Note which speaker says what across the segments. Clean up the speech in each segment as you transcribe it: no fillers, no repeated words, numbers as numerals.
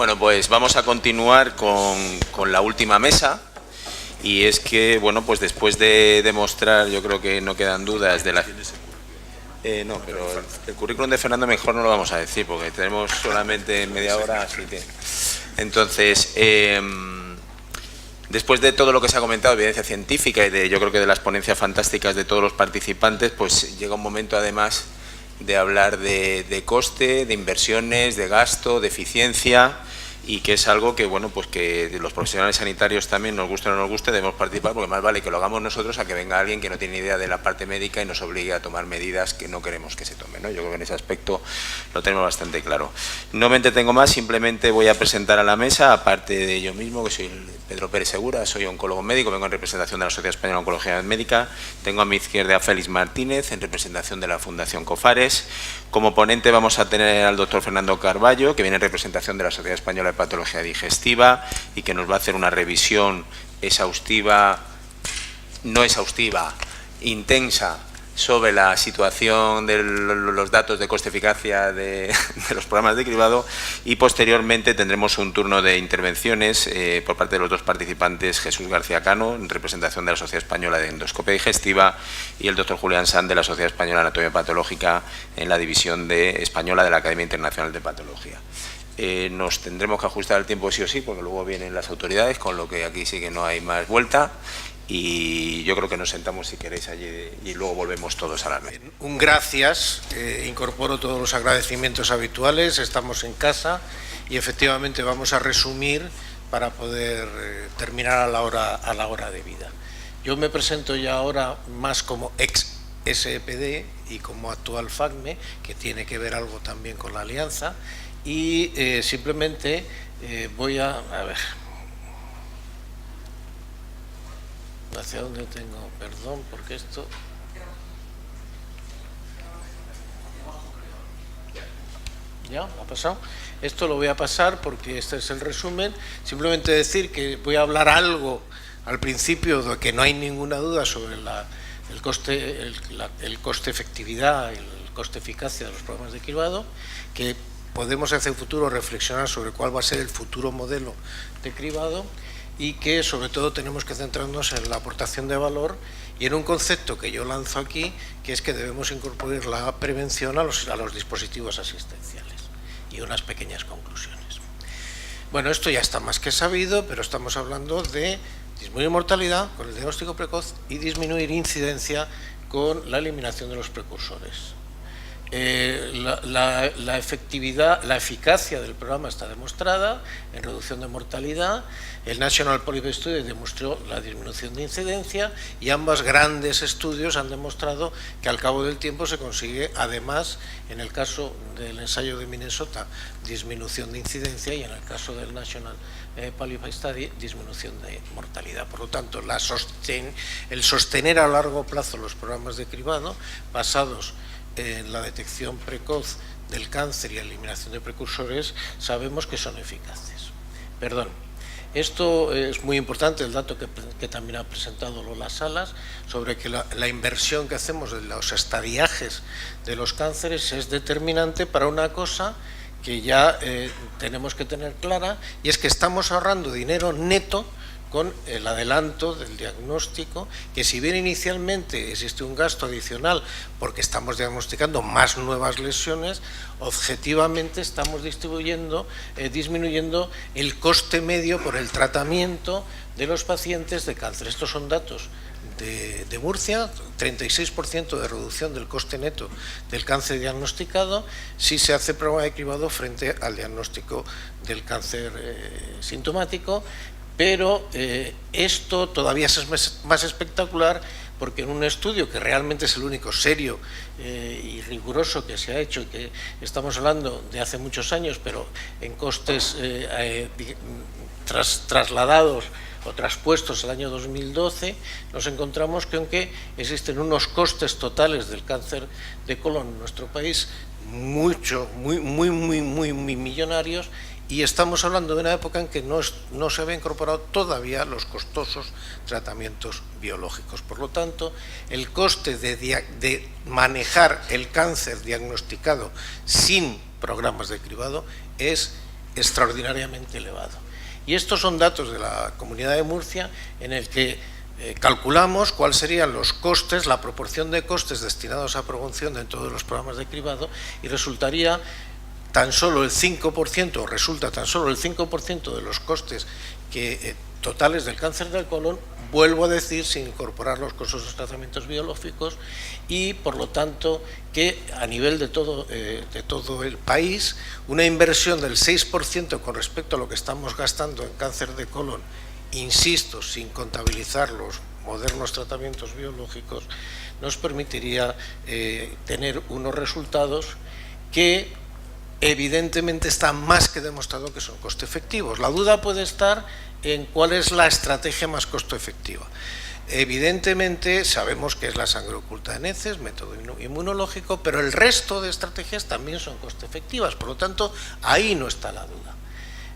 Speaker 1: Bueno, pues vamos a continuar con la última mesa. Y es que, bueno, pues después de demostrar, yo creo que no quedan dudas de la... no, pero el currículum de Fernando mejor no lo vamos a decir, porque tenemos solamente media hora, así que... Entonces, después de todo lo que se ha comentado, evidencia científica y yo creo que de las ponencias fantásticas de todos los participantes, pues llega un momento además de hablar de coste, de inversiones, de gasto, de eficiencia, y que es algo que, bueno, pues que los profesionales sanitarios también, nos guste o no nos guste, debemos participar, porque más vale que lo hagamos nosotros a que venga alguien que no tiene idea de la parte médica y nos obligue a tomar medidas que no queremos que se tomen, ¿no? Yo creo que en ese aspecto lo tenemos bastante claro. No me entretengo más, simplemente voy a presentar a la mesa, aparte de yo mismo, que soy Pedro Pérez Segura, soy oncólogo médico, vengo en representación de la Sociedad Española de Oncología Médica, tengo a mi izquierda a Félix Martínez, en representación de la Fundación COFARES. Como ponente vamos a tener al doctor Fernando Carballo, que viene en representación de la Sociedad Española de Patología Digestiva y que nos va a hacer una revisión exhaustiva, no exhaustiva, intensa, sobre la situación de los datos de coste-eficacia de los programas de cribado, y posteriormente tendremos un turno de intervenciones por parte de los dos participantes, Jesús García Cano, en representación de la Sociedad Española de Endoscopia Digestiva, y el doctor Julián Sanz, de la Sociedad Española de Anatomía Patológica, en la división española de la Academia Internacional de Patología. Nos tendremos que ajustar el tiempo sí o sí, porque luego vienen las autoridades, con lo que aquí sí que no hay más vuelta. Y yo creo que nos sentamos, si queréis, allí y luego volvemos todos a la mesa.
Speaker 2: Un gracias, incorporo todos los agradecimientos habituales, estamos en casa y efectivamente vamos a resumir para poder terminar a la hora de vida. Yo me presento ya ahora más como ex SEPD y como actual FACME, que tiene que ver algo también con la alianza, y simplemente voy a ver... ¿Hacia dónde tengo? Perdón, porque esto... ¿Ya? ¿Ha pasado? Esto lo voy a pasar porque este es el resumen. Simplemente decir que voy a hablar algo al principio de que no hay ninguna duda sobre el coste-efectividad, el coste-eficacia de los programas de cribado, que podemos hacia el futuro reflexionar sobre cuál va a ser el futuro modelo de cribado, y que sobre todo tenemos que centrarnos en la aportación de valor y en un concepto que yo lanzo aquí, que es que debemos incorporar la prevención a los dispositivos asistenciales, y unas pequeñas conclusiones. Bueno, esto ya está más que sabido, pero estamos hablando de disminuir mortalidad con el diagnóstico precoz y disminuir incidencia con la eliminación de los precursores. La efectividad, la eficacia del programa está demostrada en reducción de mortalidad. El National Polyp Study demostró la disminución de incidencia, y ambos grandes estudios han demostrado que al cabo del tiempo se consigue, además, en el caso del ensayo de Minnesota, disminución de incidencia, y en el caso del National Polyp Study, disminución de mortalidad. Por lo tanto, el sostener a largo plazo los programas de cribado basados en la detección precoz del cáncer y la eliminación de precursores, sabemos que son eficaces. Perdón, esto es muy importante, el dato que también ha presentado Lola Salas, sobre que la inversión que hacemos de los estadiajes de los cánceres es determinante para una cosa que ya tenemos que tener clara, y es que estamos ahorrando dinero neto con el adelanto del diagnóstico, que si bien inicialmente existe un gasto adicional porque estamos diagnosticando más nuevas lesiones, objetivamente estamos disminuyendo el coste medio por el tratamiento de los pacientes de cáncer. Estos son datos de Murcia, 36% de reducción del coste neto del cáncer diagnosticado si se hace programa de cribado frente al diagnóstico del cáncer sintomático. Pero esto todavía es más espectacular, porque en un estudio que realmente es el único serio y riguroso que se ha hecho, que estamos hablando de hace muchos años, pero en costes trasladados o traspuestos al año 2012, nos encontramos que aunque existen unos costes totales del cáncer de colon en nuestro país muy millonarios, y estamos hablando de una época en que no se había incorporado todavía los costosos tratamientos biológicos. Por lo tanto, el coste de manejar el cáncer diagnosticado sin programas de cribado es extraordinariamente elevado. Y estos son datos de la Comunidad de Murcia en el que calculamos cuáles serían los costes, la proporción de costes destinados a prevención dentro de los programas de cribado, y resultaría tan solo el 5%, resulta tan solo el 5% de los costes totales del cáncer del colon, vuelvo a decir, sin incorporar los costos de los tratamientos biológicos, y por lo tanto que a nivel de todo el país, una inversión del 6% con respecto a lo que estamos gastando en cáncer de colon, insisto, sin contabilizar los modernos tratamientos biológicos, nos permitiría tener unos resultados que evidentemente está más que demostrado que son coste efectivos. La duda puede estar en cuál es la estrategia más costo efectiva. Evidentemente sabemos que es la sangre oculta en heces, método inmunológico, pero el resto de estrategias también son coste efectivas, por lo tanto ahí no está la duda.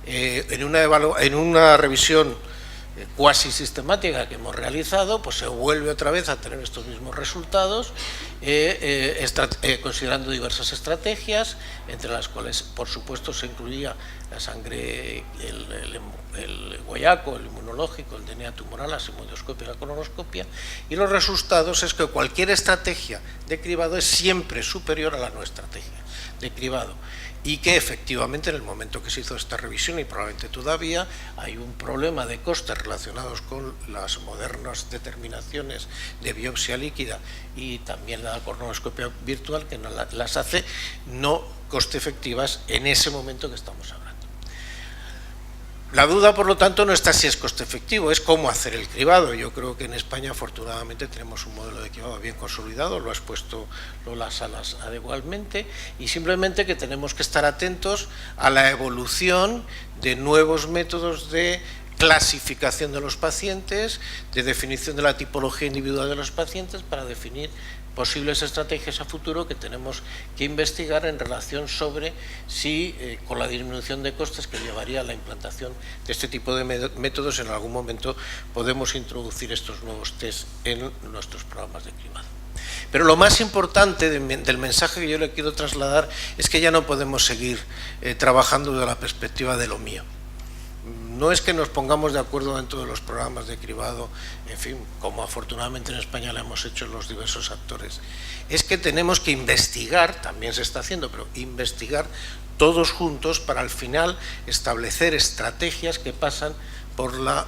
Speaker 2: En una revisión cuasi sistemática que hemos realizado, pues se vuelve otra vez a tener estos mismos resultados, considerando diversas estrategias, entre las cuales por supuesto se incluía la sangre, el guayaco, el inmunológico, el DNA tumoral, la sigmoidoscopia y la colonoscopia, y los resultados es que cualquier estrategia de cribado es siempre superior a la no estrategia de cribado, y que efectivamente en el momento que se hizo esta revisión, y probablemente todavía, hay un problema de costes relacionados con las modernas determinaciones de biopsia líquida y también la colonoscopia virtual, que las hace no coste efectivas en ese momento que estamos hablando. La duda, por lo tanto, no está si es coste efectivo, es cómo hacer el cribado. Yo creo que en España, afortunadamente, tenemos un modelo de cribado bien consolidado, lo ha expuesto Lola Salas adecuadamente, y simplemente que tenemos que estar atentos a la evolución de nuevos métodos de clasificación de los pacientes, de definición de la tipología individual de los pacientes, para definir posibles estrategias a futuro que tenemos que investigar en relación sobre si con la disminución de costes que llevaría a la implantación de este tipo de métodos en algún momento podemos introducir estos nuevos test en nuestros programas de cribado. Pero lo más importante del mensaje que yo le quiero trasladar es que ya no podemos seguir trabajando desde la perspectiva de lo mío. No es que nos pongamos de acuerdo dentro de los programas de cribado, en fin, como afortunadamente en España lo hemos hecho los diversos actores. Es que tenemos que investigar, también se está haciendo, pero investigar todos juntos para al final establecer estrategias que pasan por la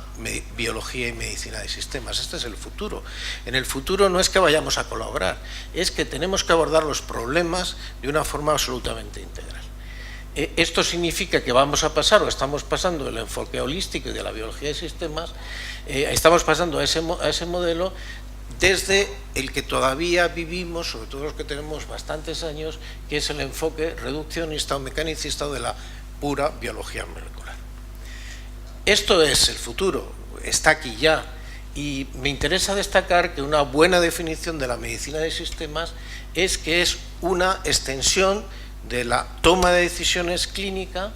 Speaker 2: biología y medicina de sistemas. Este es el futuro. En el futuro no es que vayamos a colaborar, es que tenemos que abordar los problemas de una forma absolutamente integral. Esto significa que vamos a pasar, o estamos pasando del enfoque holístico y de la biología de sistemas, estamos pasando a ese modelo desde el que todavía vivimos, sobre todo los que tenemos bastantes años, que es el enfoque reduccionista o mecanicista de la pura biología molecular. Esto es el futuro, está aquí ya, y me interesa destacar que una buena definición de la medicina de sistemas es que es una extensión de la toma de decisiones clínica,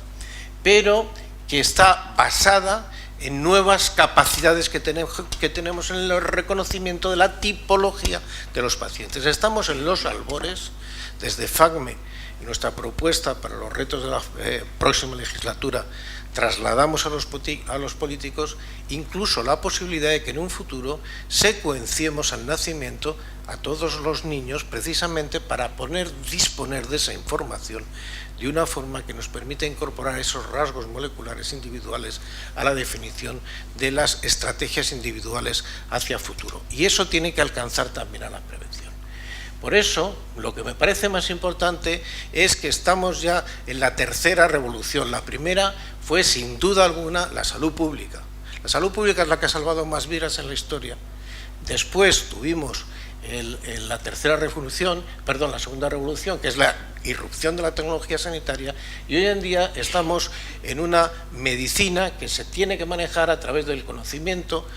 Speaker 2: pero que está basada en nuevas capacidades que tenemos en el reconocimiento de la tipología de los pacientes. Estamos en los albores, desde FACME y nuestra propuesta para los retos de la próxima legislatura, trasladamos a los políticos incluso la posibilidad de que en un futuro secuenciemos al nacimiento a todos los niños, precisamente para disponer de esa información de una forma que nos permita incorporar esos rasgos moleculares individuales a la definición de las estrategias individuales hacia futuro. Y eso tiene que alcanzar también a la prevención. Por eso, lo que me parece más importante es que estamos ya en la tercera revolución. La primera fue, sin duda alguna, la salud pública. La salud pública es la que ha salvado más vidas en la historia. Después tuvimos la segunda revolución, que es la irrupción de la tecnología sanitaria, y hoy en día estamos en una medicina que se tiene que manejar a través del conocimiento,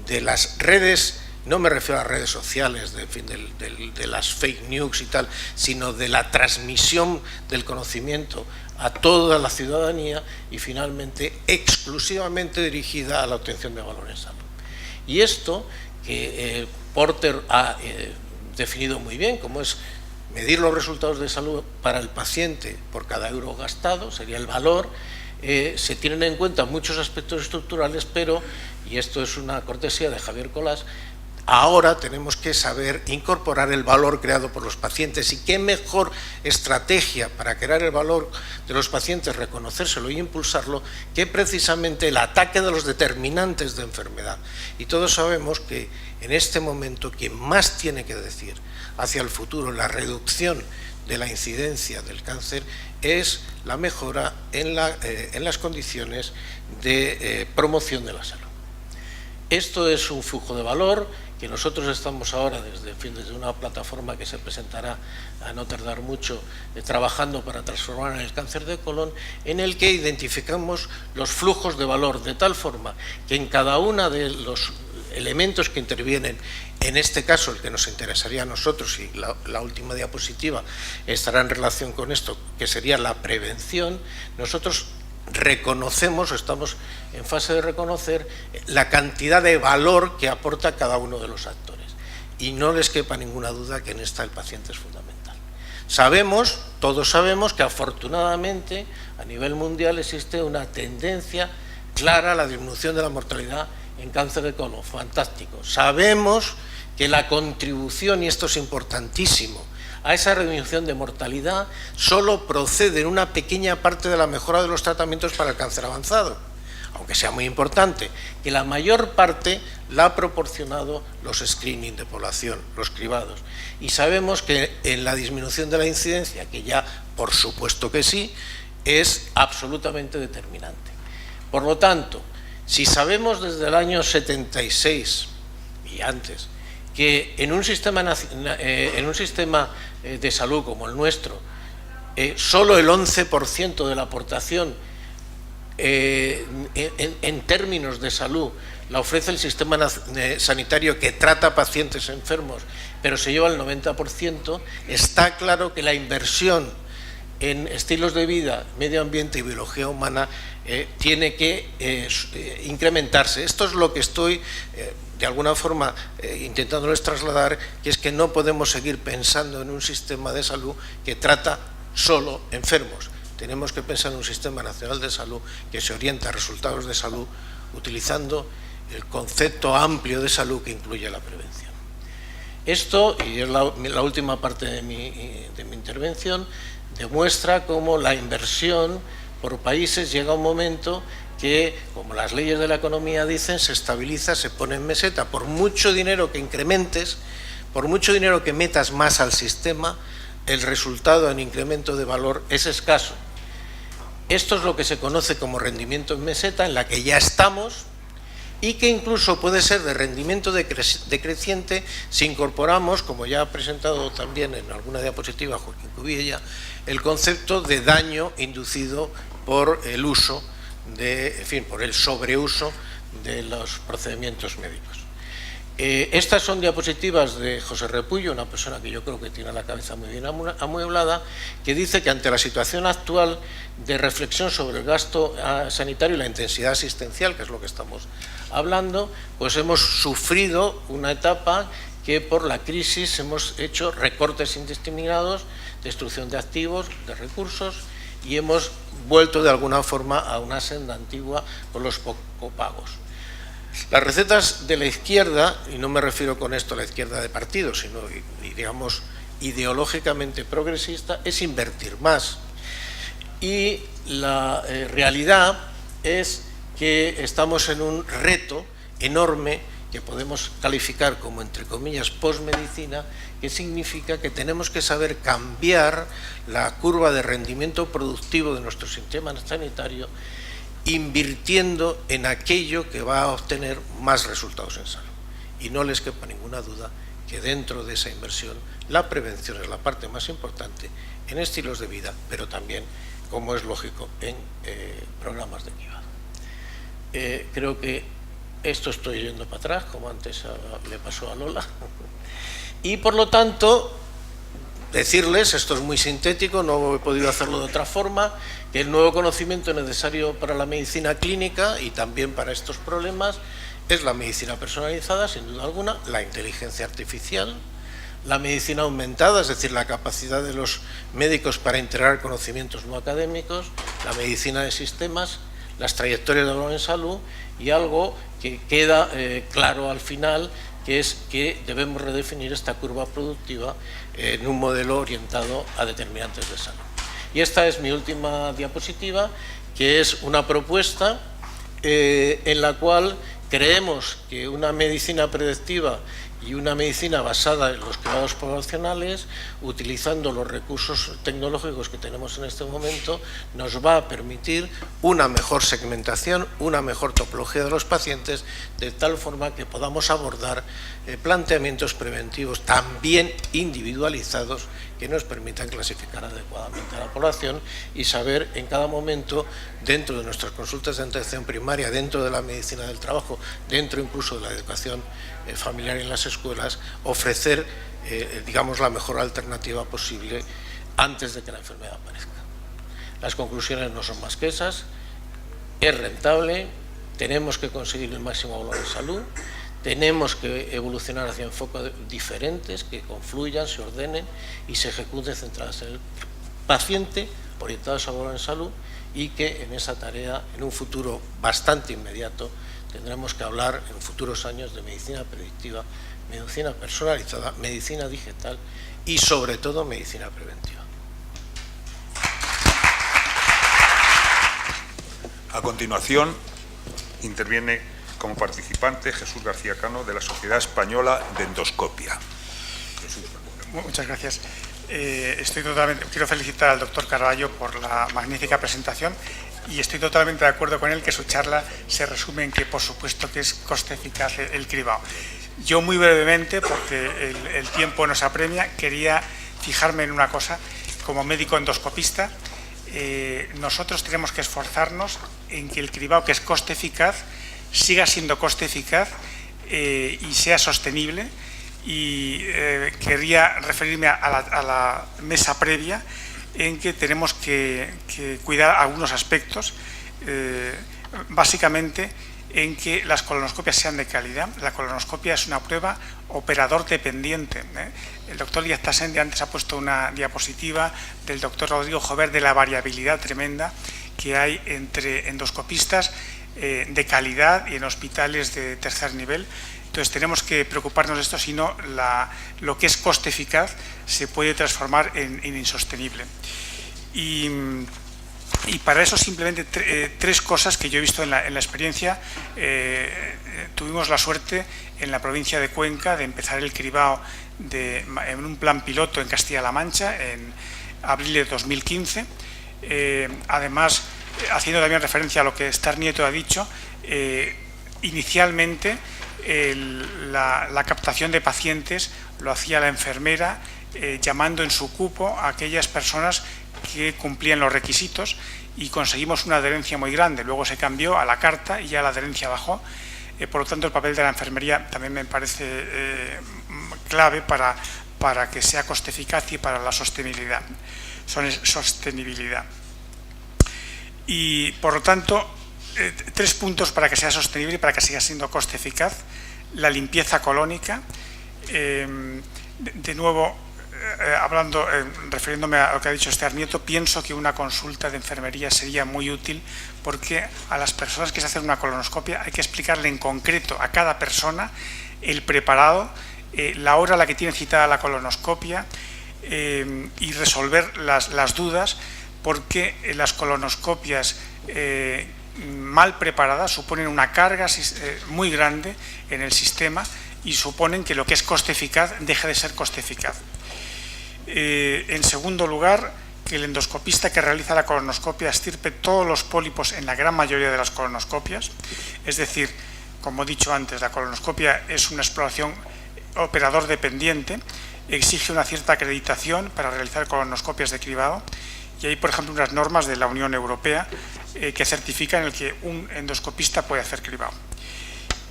Speaker 2: de las redes. No me refiero a las redes sociales, de las fake news y tal, sino de la transmisión del conocimiento a toda la ciudadanía y finalmente exclusivamente dirigida a la obtención de valor en salud. Y esto que Porter ha definido muy bien, como es medir los resultados de salud para el paciente por cada euro gastado, sería el valor, se tienen en cuenta muchos aspectos estructurales, pero, y esto es una cortesía de Javier Colás, ahora tenemos que saber incorporar el valor creado por los pacientes. ¿Y qué mejor estrategia para crear el valor de los pacientes, reconocérselo y impulsarlo, que precisamente el ataque de los determinantes de enfermedad? Y todos sabemos que en este momento quien más tiene que decir hacia el futuro la reducción de la incidencia del cáncer es la mejora en las condiciones de promoción de la salud. Esto es un flujo de valor que nosotros estamos ahora desde una plataforma que se presentará a no tardar mucho, trabajando para transformar en el cáncer de colon, en el que identificamos los flujos de valor de tal forma que en cada uno de los elementos que intervienen, en este caso el que nos interesaría a nosotros, y la última diapositiva estará en relación con esto, que sería la prevención, nosotros reconocemos, o estamos en fase de reconocer, la cantidad de valor que aporta cada uno de los actores. Y no les quepa ninguna duda que en esta el paciente es fundamental. Sabemos, todos sabemos, que afortunadamente a nivel mundial existe una tendencia clara a la disminución de la mortalidad en cáncer de colon. Fantástico. Sabemos que la contribución, y esto es importantísimo, a esa reducción de mortalidad solo procede en una pequeña parte de la mejora de los tratamientos para el cáncer avanzado, aunque sea muy importante, que la mayor parte la ha proporcionado los screening de población, los cribados. Y sabemos que en la disminución de la incidencia, que ya por supuesto que sí, es absolutamente determinante. Por lo tanto, si sabemos desde el año 76 y antes que en un sistema de salud como el nuestro, solo el 11% de la aportación en términos de salud la ofrece el sistema sanitario que trata pacientes enfermos, pero se lleva el 90%, está claro que la inversión en estilos de vida, medio ambiente y biología humana tiene que incrementarse. Esto es lo que estoy de alguna forma intentándoles trasladar, que es que no podemos seguir pensando en un sistema de salud que trata solo enfermos. Tenemos que pensar en un sistema nacional de salud que se orienta a resultados de salud utilizando el concepto amplio de salud que incluye la prevención. Esto, y es la última parte de mi intervención, demuestra cómo la inversión por países llega a un momento que, como las leyes de la economía dicen, se estabiliza, se pone en meseta. Por mucho dinero que incrementes, por mucho dinero que metas más al sistema, el resultado en incremento de valor es escaso. Esto es lo que se conoce como rendimiento en meseta, en la que ya estamos, y que incluso puede ser de rendimiento decreciente si incorporamos, como ya ha presentado también en alguna diapositiva Joaquín Cubiella, el concepto de daño inducido por el uso por el sobreuso de los procedimientos médicos. Estas son diapositivas de José Repullo, una persona que yo creo que tiene la cabeza muy bien amueblada, que dice que ante la situación actual de reflexión sobre el gasto sanitario y la intensidad asistencial, que es lo que estamos hablando, pues hemos sufrido una etapa que por la crisis hemos hecho recortes indiscriminados, destrucción de activos, de recursos, y hemos vuelto de alguna forma a una senda antigua con los copagos. Las recetas de la izquierda, y no me refiero con esto a la izquierda de partido, sino, digamos, ideológicamente progresista, es invertir más. Y la realidad es que estamos en un reto enorme que podemos calificar como, entre comillas, postmedicina, que significa que tenemos que saber cambiar la curva de rendimiento productivo de nuestro sistema sanitario, invirtiendo en aquello que va a obtener más resultados en salud. Y no les quepa ninguna duda que dentro de esa inversión la prevención es la parte más importante en estilos de vida, pero también, como es lógico, en programas de cribado. Creo que esto estoy yendo para atrás, como antes le pasó a Lola. Y por lo tanto, decirles, esto es muy sintético, no he podido hacerlo de otra forma, que el nuevo conocimiento necesario para la medicina clínica y también para estos problemas es la medicina personalizada, sin duda alguna, la inteligencia artificial, la medicina aumentada, es decir, la capacidad de los médicos para integrar conocimientos no académicos, la medicina de sistemas, las trayectorias de valor en salud y algo que queda claro al final, que es que debemos redefinir esta curva productiva en un modelo orientado a determinantes de salud. Y esta es mi última diapositiva, que es una propuesta en la cual creemos que una medicina predictiva y una medicina basada en los cribados poblacionales, utilizando los recursos tecnológicos que tenemos en este momento, nos va a permitir una mejor segmentación, una mejor topología de los pacientes, de tal forma que podamos abordar planteamientos preventivos también individualizados que nos permitan clasificar adecuadamente a la población y saber en cada momento, dentro de nuestras consultas de atención primaria, dentro de la medicina del trabajo, dentro incluso de la educación familiar en las escuelas, ofrecer, digamos, la mejor alternativa posible antes de que la enfermedad aparezca. Las conclusiones no son más que esas. Es rentable, tenemos que conseguir el máximo valor en salud, tenemos que evolucionar hacia enfoques diferentes que confluyan, se ordenen y se ejecuten centradas en el paciente, orientados a valor en salud, y que en esa tarea, en un futuro bastante inmediato, tendremos que hablar en futuros años de medicina predictiva, medicina personalizada, medicina digital y sobre todo medicina preventiva.
Speaker 3: A continuación interviene como participante Jesús García Cano, de la Sociedad Española de Endoscopia.
Speaker 4: Muchas gracias. Quiero felicitar al doctor Carballo por la magnífica presentación y estoy totalmente de acuerdo con él que su charla se resume en que, por supuesto, que es coste eficaz el cribado. Yo, muy brevemente, porque el tiempo nos apremia, quería fijarme en una cosa. Como médico endoscopista, nosotros tenemos que esforzarnos en que el cribado, que es coste eficaz, siga siendo coste eficaz y sea sostenible. Y quería referirme a la mesa previa, en que tenemos que cuidar algunos aspectos, básicamente en que las colonoscopias sean de calidad. La colonoscopia es una prueba operador dependiente. El doctor Díaz Tassendi antes ha puesto una diapositiva del doctor Rodrigo Jover de la variabilidad tremenda que hay entre endoscopistas de calidad y en hospitales de tercer nivel. Entonces tenemos que preocuparnos de esto, si no lo que es coste eficaz se puede transformar en insostenible. Y para eso simplemente tres cosas que yo he visto en la experiencia. Tuvimos la suerte en la provincia de Cuenca de empezar el cribado en un plan piloto en Castilla-La Mancha en abril de 2015. Además, haciendo también referencia a lo que Esther Nieto ha dicho, inicialmente la captación de pacientes lo hacía la enfermera, llamando en su cupo a aquellas personas que cumplían los requisitos, y conseguimos una adherencia muy grande. Luego se cambió a la carta y ya la adherencia bajó. Por lo tanto, el papel de la enfermería también me parece clave para que sea coste eficaz y para la sostenibilidad. Y por lo tanto, tres puntos para que sea sostenible y para que siga siendo coste eficaz. La limpieza colónica. De nuevo, refiriéndome a lo que ha dicho Esther Nieto, pienso que una consulta de enfermería sería muy útil, porque a las personas que se hacen una colonoscopia hay que explicarle en concreto a cada persona el preparado, la hora a la que tiene citada la colonoscopia, y resolver las dudas, porque las colonoscopias mal preparadas suponen una carga muy grande en el sistema y suponen que lo que es coste eficaz deje de ser coste eficaz. En segundo lugar, que el endoscopista que realiza la colonoscopia extirpe todos los pólipos en la gran mayoría de las colonoscopias. Es decir, como he dicho antes, la colonoscopia es una exploración operador dependiente, exige una cierta acreditación para realizar colonoscopias de cribado, y hay, por ejemplo, unas normas de la Unión Europea que certifican el que un endoscopista puede hacer cribado.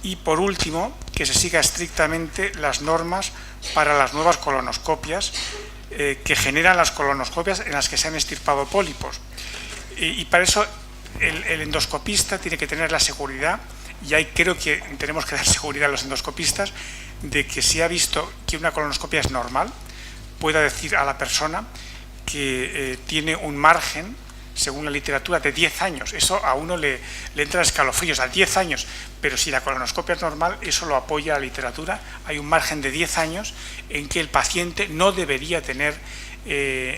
Speaker 4: Y por último, que se siga estrictamente las normas para las nuevas colonoscopias que generan las colonoscopias en las que se han extirpado pólipos. Y para eso el endoscopista tiene que tener la seguridad, y ahí creo que tenemos que dar seguridad a los endoscopistas, de que si ha visto que una colonoscopia es normal, pueda decir a la persona que tiene un margen según la literatura, de 10 años. Eso a uno le entra escalofríos, a 10 años. Pero si la colonoscopia es normal, eso lo apoya la literatura. Hay un margen de 10 años en que el paciente no debería tener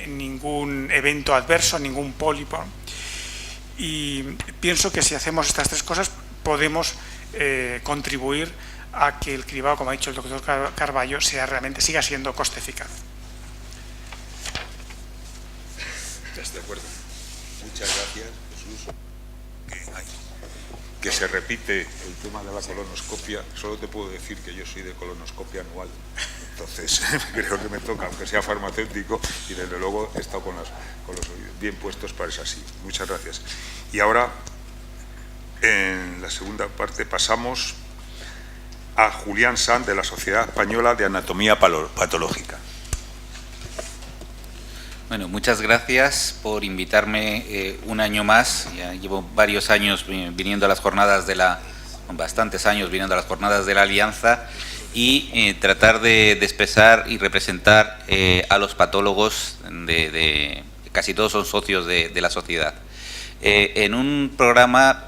Speaker 4: ningún evento adverso, ningún pólipo. Y pienso que si hacemos estas tres cosas podemos contribuir a que el cribado, como ha dicho el doctor Carballo, siga siendo coste eficaz.
Speaker 3: ¿Estás de acuerdo? Muchas gracias, Jesús. Que se repite el tema de la colonoscopia. Solo te puedo decir que yo soy de colonoscopia anual. Entonces, creo que me toca, aunque sea farmacéutico, y desde luego he estado con los bien puestos para eso así. Muchas gracias. Y ahora, en la segunda parte, pasamos a Julián Sanz, de la Sociedad Española de Anatomía Patológica.
Speaker 5: Bueno, muchas gracias por invitarme un año más. Ya llevo varios años viniendo a las jornadas bastantes años viniendo a las jornadas de la Alianza y tratar de expresar y representar a los patólogos casi todos son socios de la sociedad. En un programa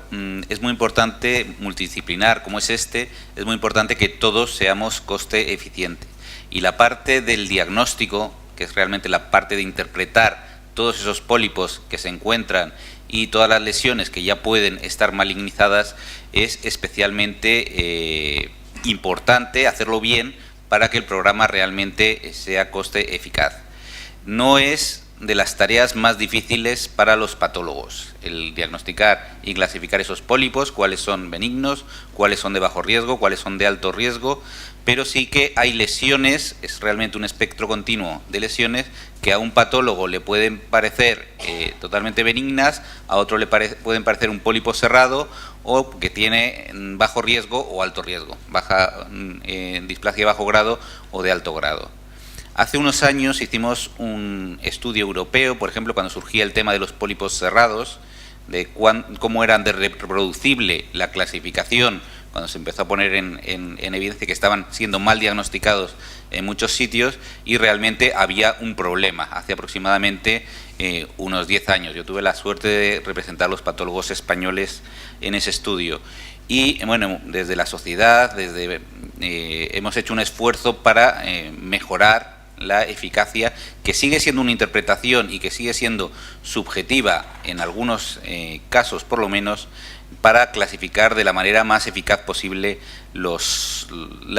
Speaker 5: es muy importante, multidisciplinar como es este, es muy importante que todos seamos coste eficiente. Y la parte del diagnóstico, que es realmente la parte de interpretar todos esos pólipos que se encuentran y todas las lesiones que ya pueden estar malignizadas, es especialmente importante hacerlo bien para que el programa realmente sea coste eficaz. No es de las tareas más difíciles para los patólogos, el diagnosticar y clasificar esos pólipos, cuáles son benignos, cuáles son de bajo riesgo, cuáles son de alto riesgo, pero sí que hay lesiones, es realmente un espectro continuo de lesiones que a un patólogo le pueden parecer totalmente benignas, a otro le pueden parecer un pólipo cerrado o que tiene bajo riesgo o alto riesgo, displasia de bajo grado o de alto grado. Hace unos años hicimos un estudio europeo, por ejemplo, cuando surgía el tema de los pólipos cerrados, de cómo eran de reproducible la clasificación, cuando se empezó a poner en evidencia que estaban siendo mal diagnosticados en muchos sitios y realmente había un problema hace aproximadamente unos 10 años. Yo tuve la suerte de representar a los patólogos españoles en ese estudio. Y bueno, desde la sociedad hemos hecho un esfuerzo para mejorar la eficacia, que sigue siendo una interpretación y que sigue siendo subjetiva en algunos casos por lo menos, para clasificar de la manera más eficaz posible las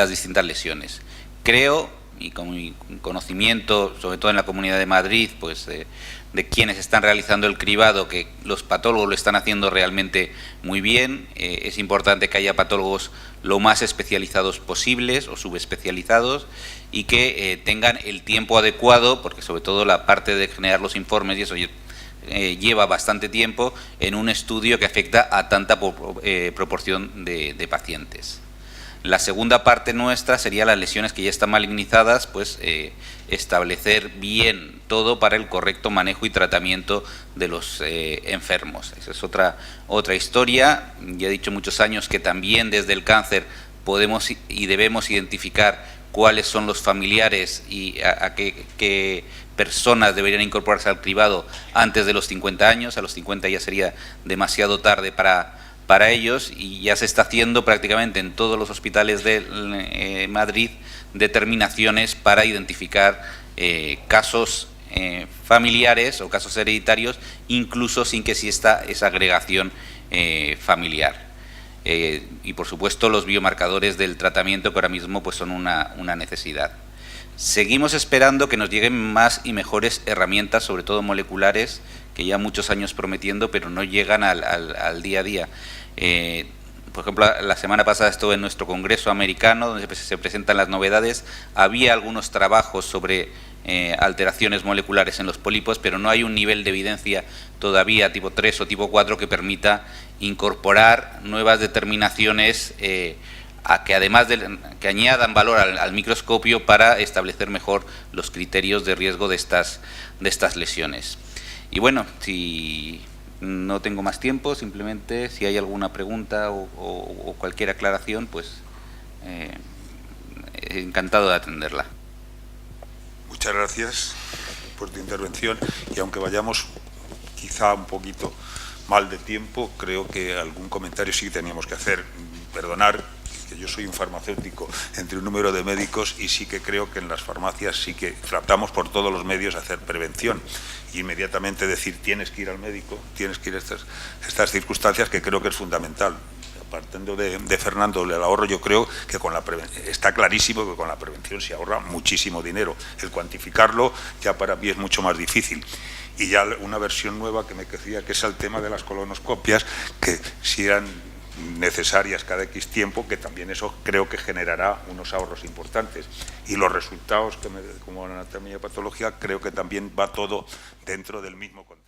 Speaker 5: distintas lesiones. Creo, y con mi conocimiento, sobre todo en la Comunidad de Madrid, pues de quienes están realizando el cribado, que los patólogos lo están haciendo realmente muy bien. Es importante que haya patólogos lo más especializados posibles o subespecializados y que tengan el tiempo adecuado, porque sobre todo la parte de generar los informes y eso lleva bastante tiempo en un estudio que afecta a tanta proporción de pacientes. La segunda parte nuestra sería las lesiones que ya están malignizadas, pues establecer bien todo para el correcto manejo y tratamiento de los enfermos. Esa es otra historia. Ya he dicho muchos años que también desde el cáncer podemos y debemos identificar cuáles son los familiares y a qué personas deberían incorporarse al cribado antes de los 50 años. A los 50 ya sería demasiado tarde para ellos, y ya se está haciendo prácticamente en todos los hospitales de Madrid determinaciones para identificar casos familiares o casos hereditarios, incluso sin que exista esa agregación familiar. Y por supuesto los biomarcadores del tratamiento, que ahora mismo pues son una necesidad. Seguimos esperando que nos lleguen más y mejores herramientas, sobre todo moleculares, que ya muchos años prometiendo, pero no llegan al día a día. Por ejemplo, la semana pasada estuve en nuestro congreso americano, donde se presentan las novedades. Había algunos trabajos sobre alteraciones moleculares en los pólipos, pero no hay un nivel de evidencia todavía tipo 3 o tipo 4 que permita incorporar nuevas determinaciones que además que añadan valor al microscopio para establecer mejor los criterios de riesgo de estas lesiones. Y bueno, si no tengo más tiempo, simplemente si hay alguna pregunta o cualquier aclaración, pues encantado de atenderla.
Speaker 3: Muchas gracias por tu intervención, y aunque vayamos quizá un poquito mal de tiempo, creo que algún comentario sí teníamos que hacer. Perdonar, que yo soy un farmacéutico entre un número de médicos y sí que creo que en las farmacias sí que tratamos por todos los medios de hacer prevención y inmediatamente decir tienes que ir al médico, tienes que ir a estas circunstancias, que creo que es fundamental. Partiendo de Fernando, el ahorro, yo creo que está clarísimo que con la prevención se ahorra muchísimo dinero. El cuantificarlo ya para mí es mucho más difícil. Y ya una versión nueva que me decía, que es el tema de las colonoscopias, que si eran necesarias cada X tiempo, que también eso creo que generará unos ahorros importantes. Y los resultados, como anatomía y patología, creo que también va todo dentro del mismo contexto.